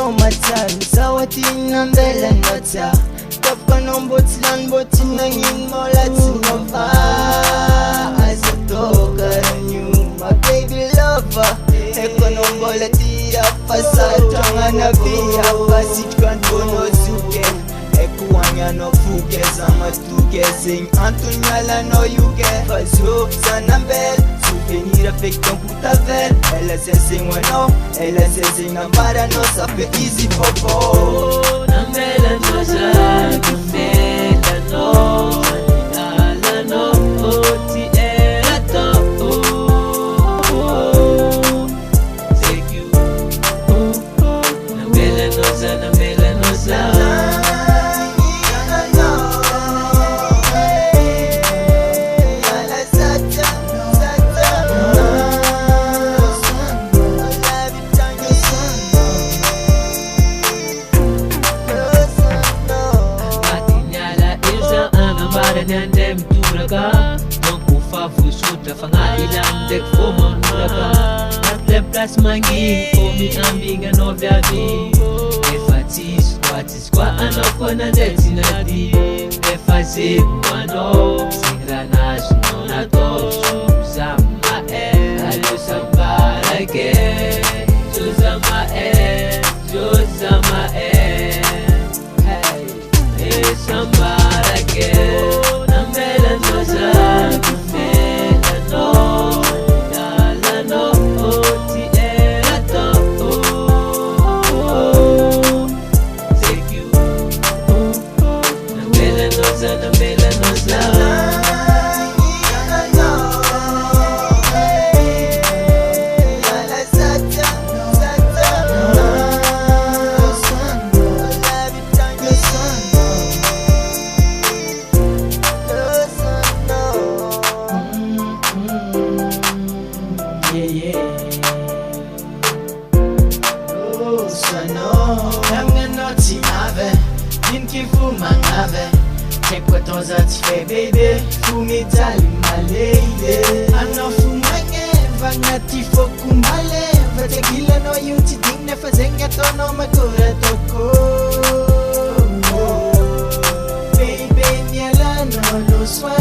no matter Sawatin ang dalan nota Top ka nung botsilan botin na ngin mo latin mo pa Asa to karanyo my baby lover Eko nung bolatira pasatanga na biya Pasit kan bono suke Ekuanya no fuke Sama tuke Sing Antunyala no yuke Fazo sanambel Souvenir avec ton coutavel Elle est sensing bueno Elle est sensing Nambara no sape easy popo Nambela no sa Nambela no Manala no Oti era to Take you Nambela no sa Nambela no sa Nyandem turaga Mangkufa fusuta Fangailang dek fo manuraga Natleblas mangi Komi ambinga no vyavi Efatis Watis kwa ano ko na deti nadi Efazik wano Singranas no na to Suzama Alusambara ke Suzama Suzama Hey Sambara ke Check what on that fait baby Fumi tali malele Ano fumanye Vangati foku male Vatekila no yuti dingne Fazenga tono magura toko Baby nyala no lo swa